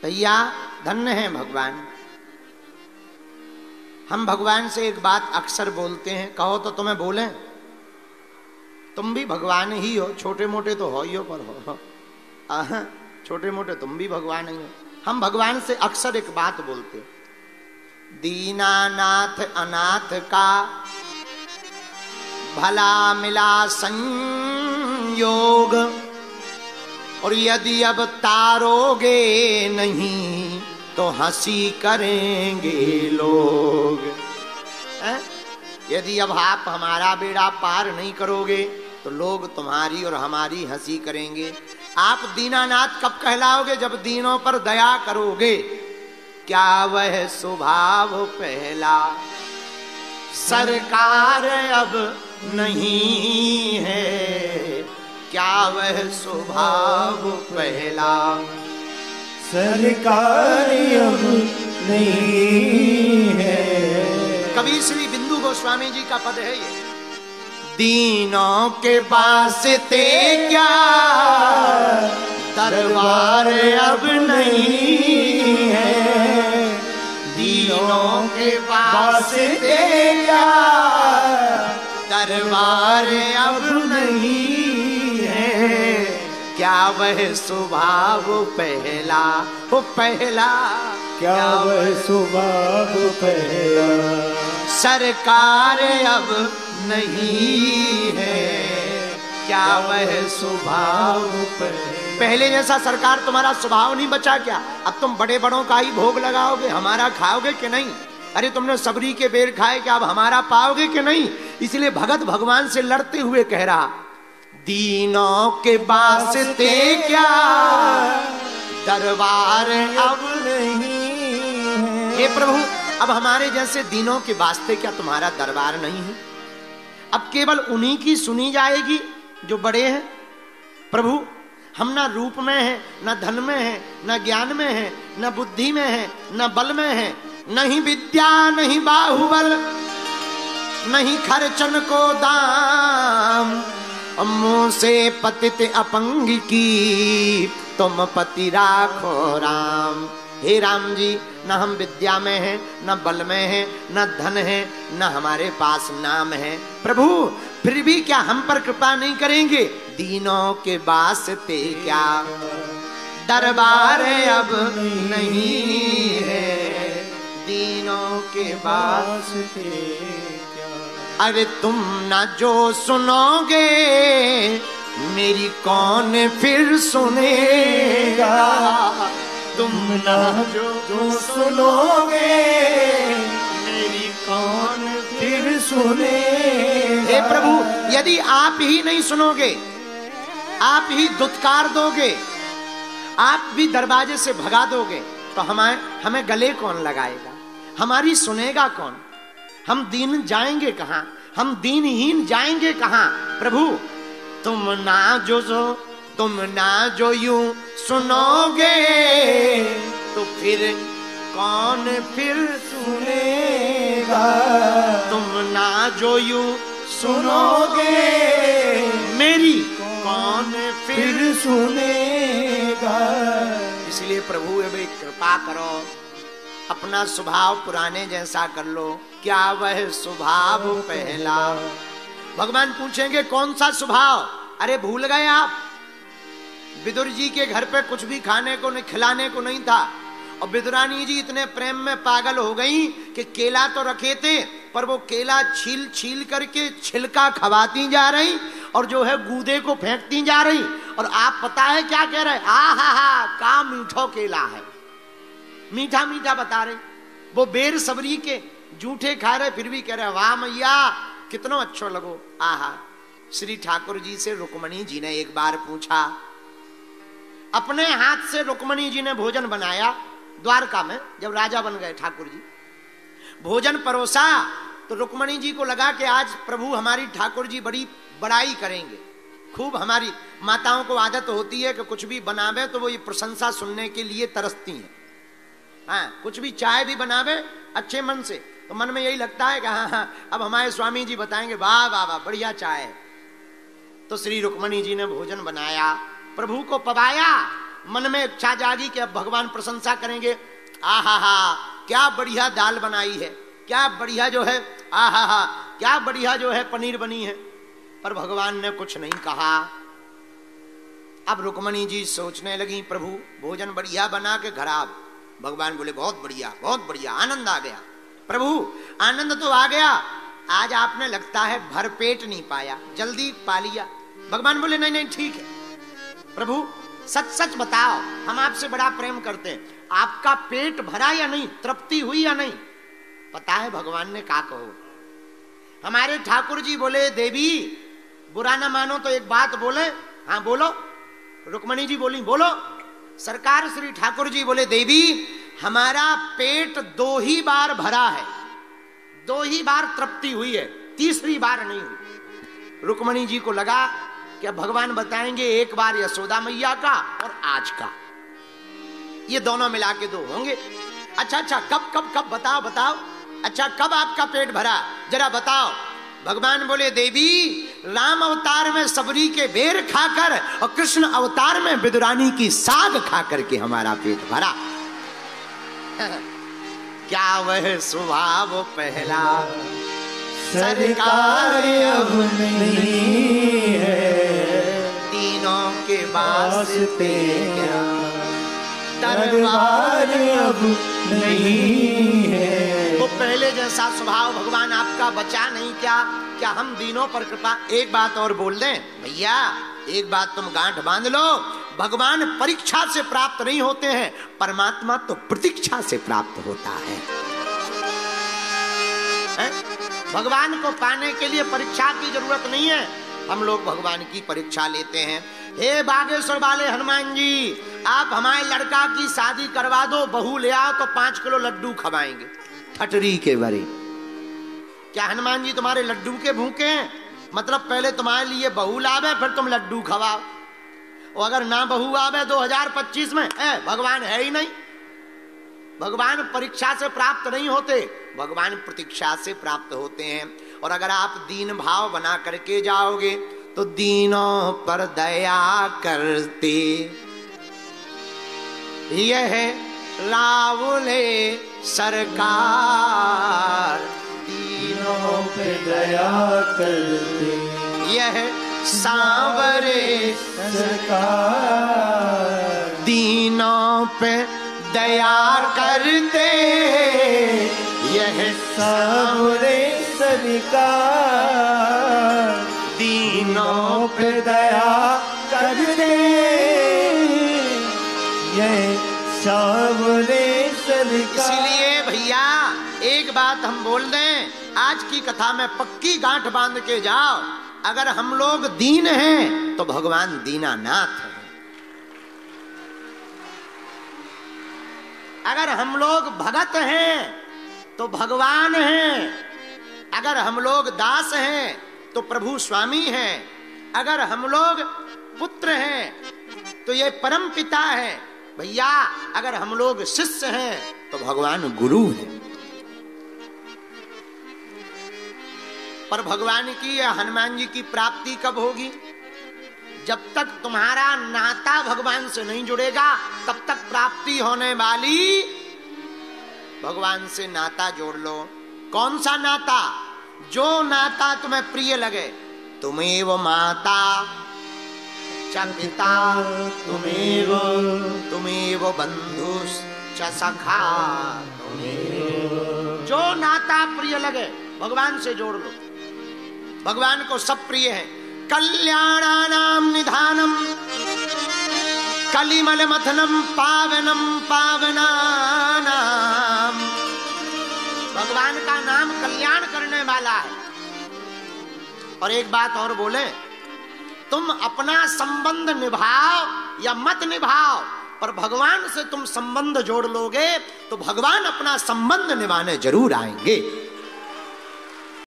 भैया धन्य है भगवान। हम भगवान से एक बात अक्सर बोलते हैं, कहो तो तुम्हें बोलें, तुम भी भगवान ही हो, छोटे मोटे तो हो ही हो, पर हो छोटे मोटे तुम भी भगवान ही हो। हम भगवान से अक्सर एक बात बोलते हैं, दीनानाथ अनाथ का भला मिला संयोग, और यदि अब तारोगे नहीं तो हंसी करेंगे लोग। यदि अब आप हमारा बेड़ा पार नहीं करोगे तो लोग तुम्हारी और हमारी हंसी करेंगे। आप दीनानाथ कब कहलाओगे? जब दीनों पर दया करोगे। क्या वह स्वभाव पहला सरकार अब नहीं है? क्या वह स्वभाव पहला सरकार अब नहीं है? कवि श्री बिंदु गोस्वामी जी का पद है ये। दीनों के वास्ते क्या दरबार अब नहीं है? दीनों के वास्ते क्या दरबार अब नहीं है? क्या वह स्वभाव पहला वो पहला? क्या वह स्वभाव पहला सरकार अब नहीं है? क्या वह स्वभाव पहले जैसा सरकार तुम्हारा स्वभाव नहीं बचा क्या? अब तुम बड़े बड़ों का ही भोग लगाओगे, हमारा खाओगे कि नहीं? अरे तुमने सबरी के बेर खाए, क्या अब हमारा पाओगे कि नहीं? इसलिए भगत भगवान से लड़ते हुए कह रहा, दीनों के वास्ते क्या दरबार अब नहीं है? हे प्रभु, अब हमारे जैसे दीनों के वास्ते क्या तुम्हारा दरबार नहीं है? अब केवल उन्हीं की सुनी जाएगी जो बड़े हैं। प्रभु, हम ना रूप में हैं, ना धन में हैं, ना ज्ञान में हैं, ना बुद्धि में हैं, ना बल में हैं, नहीं विद्या नहीं बाहुबल, नहीं खर्चन को दाम, मुंह से पतित अपंग की तुम पति राखो राम। हे राम जी, न हम विद्या में हैं, न बल में हैं, न धन है, न हमारे पास नाम है। प्रभु, फिर भी क्या हम पर कृपा नहीं करेंगे? दीनों के वास्ते क्या दरबार अब नहीं है? दीनों के वास्ते क्या? अरे तुम ना जो सुनोगे मेरी कौन फिर सुनेगा? तुम ना जो सुनोगे मेरी कौन फिर सुनेगा? हे प्रभु, यदि आप ही नहीं सुनोगे, आप ही दुत्कार दोगे, आप भी दरवाजे से भगा दोगे, तो हमें गले कौन लगाएगा? हमारी सुनेगा कौन? हम दीन जाएंगे कहां? हम दीनहीन जाएंगे कहां? प्रभु, तुम ना जो यूं सुनोगे तो फिर कौन फिर सुनेगा? तुम ना जो यूं सुनोगे मेरी कौन फिर सुनेगा? इसलिए प्रभु अब कृपा करो, अपना स्वभाव पुराने जैसा कर लो। क्या वह स्वभाव पहला? भगवान पूछेंगे कौन सा स्वभाव? अरे भूल गए आप? विदुर जी के घर पे कुछ भी खाने को नहीं, खिलाने को नहीं था, और विदुरानी जी इतने प्रेम में पागल हो गई कि केला तो रखे थे, पर वो केला छील छील करके छिलका खवाती जा रही और जो है गूदे को फेंकती जा रही। और आप पता है क्या कह रहे? हा का मीठो केला है, मीठा मीठा बता रहे। वो बेर सबरी के जूठे खा रहे, फिर भी कह रहे वाह मैया कितना अच्छा लगो। आहा। श्री ठाकुर जी से रुक्मणी जी ने एक बार पूछा, अपने हाथ से रुक्मणी जी ने भोजन बनाया द्वारका में, जब राजा बन गए ठाकुर जी, भोजन परोसा तो रुक्मणी जी को लगा कि आज प्रभु हमारी ठाकुर जी बड़ी बड़ाई करेंगे। खूब हमारी माताओं को आदत होती है कि कुछ भी बनावे तो वो ये प्रशंसा सुनने के लिए तरसती हैं। हाँ, कुछ भी चाय भी बनावे अच्छे मन से तो मन में यही लगता है कि हाँ अब हमारे स्वामी जी बताएंगे वाह वाह वाह बढ़िया चाय है। तो श्री रुक्मणी जी ने भोजन बनाया, प्रभु को पवाया मन में इच्छा जागी कि अब भगवान प्रशंसा करेंगे, आहा हा क्या बढ़िया दाल बनाई है, क्या बढ़िया जो है, आहा हा क्या बढ़िया जो है पनीर बनी है। पर भगवान ने कुछ नहीं कहा। अब रुक्मणी जी सोचने लगी, प्रभु भोजन बढ़िया बना के खराब। भगवान बोले बहुत बढ़िया, आनंद आ गया। प्रभु आनंद तो आ गया, आज आपने लगता है भरपेट नहीं पाया, जल्दी पा लिया। भगवान बोले नहीं ठीक है। प्रभु सच सच बताओ, हम आपसे बड़ा प्रेम करते हैं, आपका पेट भरा या नहीं, तृप्ति हुई या नहीं? पता है भगवान ने कहा कहो। हमारे ठाकुर जी बोले, देवी बुरा ना मानो तो एक बात बोले। हाँ बोलो। रुक्मणी जी बोली, बोलो। सरकार श्री ठाकुर जी बोले, देवी हमारा पेट 2 ही बार भरा है, 2 ही बार तृप्ति हुई है, तीसरी बार नहीं हुई। रुक्मणी जी को लगा कि भगवान बताएंगे एक बार यशोदा मैया का और आज का, ये दोनों मिला के 2 होंगे। अच्छा कब बताओ। अच्छा कब आपका पेट भरा, जरा बताओ। भगवान बोले, देवी राम अवतार में सबरी के बेर खाकर और कृष्ण अवतार में विदुरानी की साग खाकर के हमारा पेट भरा। क्या वह स्वभाव पहला सरकार अब नहीं है, तीनों के वास्ते क्या दरबार अब नहीं है। वो पहले जैसा स्वभाव भगवान आपका बचा नहीं क्या हम दीनों पर कृपा। एक बात और बोल दें भैया, एक बात तुम गांठ बांध लो, भगवान परीक्षा से प्राप्त नहीं होते हैं, परमात्मा तो प्रतीक्षा से प्राप्त होता है। भगवान को पाने के लिए परीक्षा की जरूरत नहीं है, हम लोग भगवान की परीक्षा लेते हैं। हे बागेश्वर वाले हनुमान जी, आप हमारे लड़का की शादी करवा दो, बहू ले आओ तो 5 किलो लड्डू खवाएंगे ठटरी के बरे। क्या हनुमान जी तुम्हारे लड्डू के भूखे हैं? मतलब पहले तुम्हारे लिए बहू लावे फिर तुम लड्डू खवाओ, और अगर ना बहू आवे 2025 में भगवान है ही नहीं। भगवान परीक्षा से प्राप्त नहीं होते, भगवान प्रतीक्षा से प्राप्त होते हैं। और अगर आप दीन भाव बना करके जाओगे तो दीनों पर दया करते यह लावले सरकार, दीनों पे दया करते यह सांवरे सरकार, दीनों पे दया करते यह सांवरे सरकार, दीनों पे दया करते यह सांवरे सरकार। इसलिए भैया एक बात हम बोल दें, आज की कथा में पक्की गांठ बांध के जाओ, अगर हम लोग दीन हैं तो भगवान दीनानाथ है। अगर हम लोग भगत हैं तो भगवान हैं। अगर हम लोग दास हैं तो प्रभु स्वामी हैं। अगर हम लोग पुत्र हैं तो ये परम पिता है। भैया अगर हम लोग शिष्य हैं तो भगवान गुरु है। पर भगवान की या हनुमान जी की प्राप्ति कब होगी? जब तक तुम्हारा नाता भगवान से नहीं जुड़ेगा तब तक प्राप्ति होने वाली। भगवान से नाता जोड़ लो। कौन सा नाता? जो नाता तुम्हें प्रिय लगे। तुम्हें वो माता च पिता, तुम्हें वो बंधु च सखा, जो नाता प्रिय लगे भगवान से जोड़ लो। भगवान को सब प्रिय है। कल्याणानां निधानम कलिमल मथनम पावनम पावनानाम। भगवान का नाम कल्याण करने वाला है। और एक बात और बोले, तुम अपना संबंध निभाओ या मत निभाओ, पर भगवान से तुम संबंध जोड़ लोगे तो भगवान अपना संबंध निभाने जरूर आएंगे।